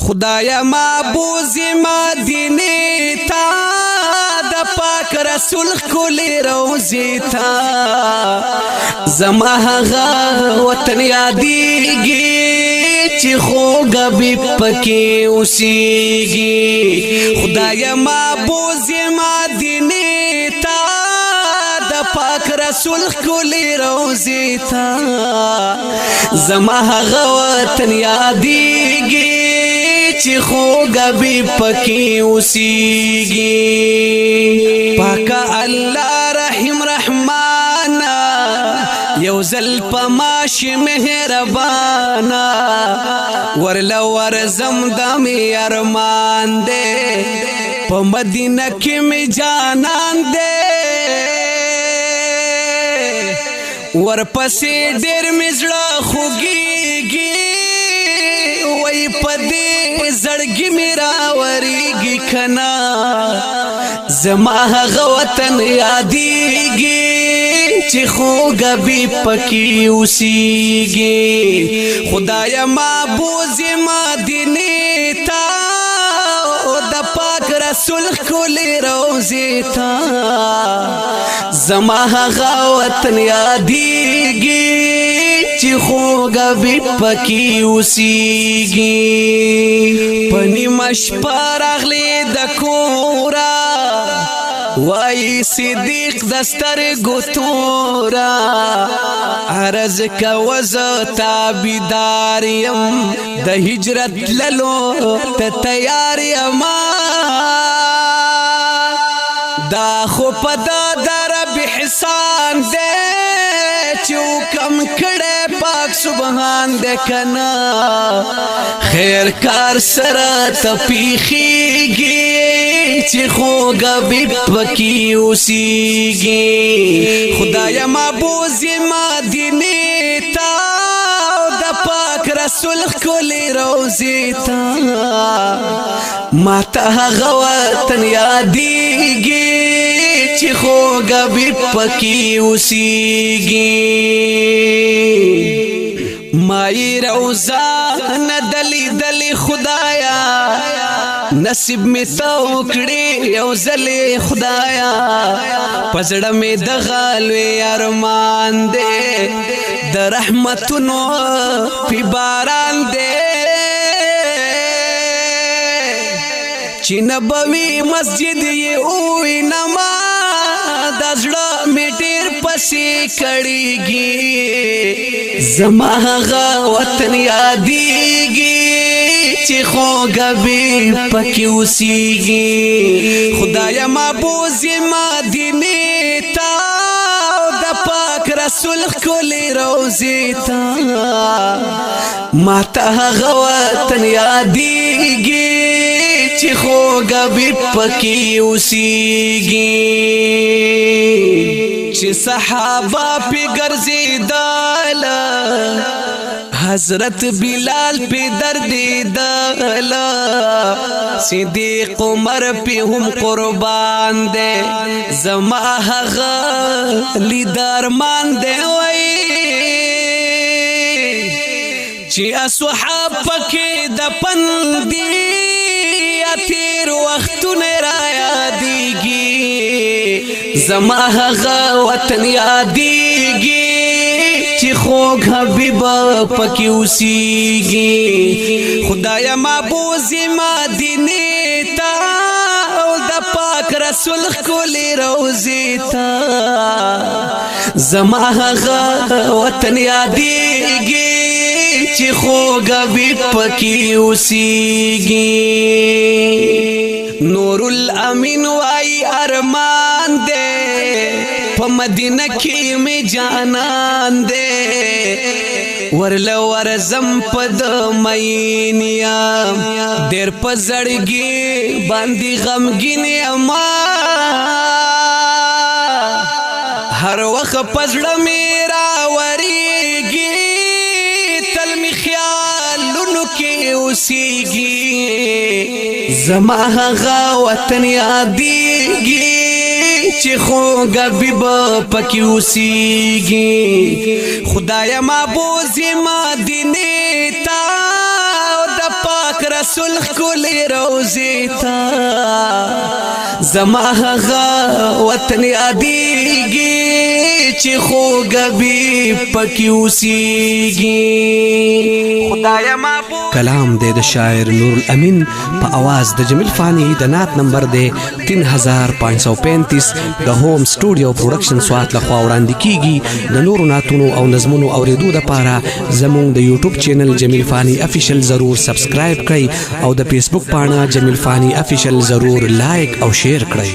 خدایا معبوز مدینه تا د پاک رسول کلی روزی تا زما هغه وطن یادیږي چې خوږه به پکې اوسېږي خدایا معبوز مدینه تا د پاک رسول کلی روزی تا زما هغه وطن یادیږي چې خوږه به پکې اوسېږي پاکه الله رحیم رحمانا یو ځل په ماشي مهربانا ورله ورځم د مې ارمان دی په مدینه کې مې جانان دی ورپسې ډېر مې زړه خوږېږي وای په دې زړګي مې راورېږي که نه زما هغه وطن یادېږي چې خوږه به پکې اوسېږي خدایه معبوز مدینې ته د پاک رسول ښکلې روضې ته زما هغه وطن یادېږي چې خوږه به پکې اوسېږي په نیمه شپه راغلې د کوره وای صدیق د سترګو توره عرض کوه زه تابعدار یم د هجرت تللو ته تیار یم دا خو په دا د رب احسان دی چې حکم کړی پاک سبحان دی که نه خیر کار سره ته پیښیږي چې خوږه به پکې اوسېږي خدایه معبوز مدینې ته د پاک رسول ښکلې روضې ته ماته هغه وطن یادېږي چې خوږه به پکې اوسېږي مای روضه نه دلیدلې خدایا نصیب می تو کړي یو ځلې خدایا پزړه می د غالوي ارمان دې د رحمتونو په باران دې چې نبوي مسجد یې اوې نما د زړه می ډېر پسې کړيږي زما هغه وطن یادېږي چې خوږه به پکې اوسېږي خدایه معبوز مدینې ته د پاک رسول ښکلې روضې ته ماته هغه وطن یادېږي چې خوږه به پکې اوسېږي چې صحابه پې ګرځېدل حضرت بلال پہ دردیدل صدیق عمر پہ هم قربان دے زما هغه لیدارمان دے وای چې اصحاب پکې د پندې تیر وختونه را یادېږي زما هغه وطن یادېږي چې خوږه به پکې اوسېږي خدایه معبوز مدینې ته د پاک رسول ښکلې روضې ته زما هغه وطن یادېږي چې خوږه به پکې اوسېږي نور الامین وای ارمان دې په مدینه کې می جانان دې ورله ورځم په د مینیا ډېر په زړګي باندې غمګین یم هر وخت په زړه مې راورېږي تل مې خیالونو کې اوسېږي زما هغه وطن یادېږي چې خوږه به پکې اوسېږي خدایه معبوز مدینې ته د پاک سلخ کولی روزی تا زما هغه وطن یادیږي چې خوږبي پکې اوسیږي خدایا معبود کلام دے د شاعر نور الامین په आवाज د جمیل فانی د نعت نمبر دے 3535 د هوم سټوډیو پروډکشن سوات لخوا وړاندې کیږي د نورو نعتونو او نظمونو اوریدو لپاره زموږ د یوټیوب چینل جمیل فانی افیشل ضرور سبسکرایب کړئ او د فیسبوک پاڼه جمیل فانی افیشل ضرور لایک او شیر کړئ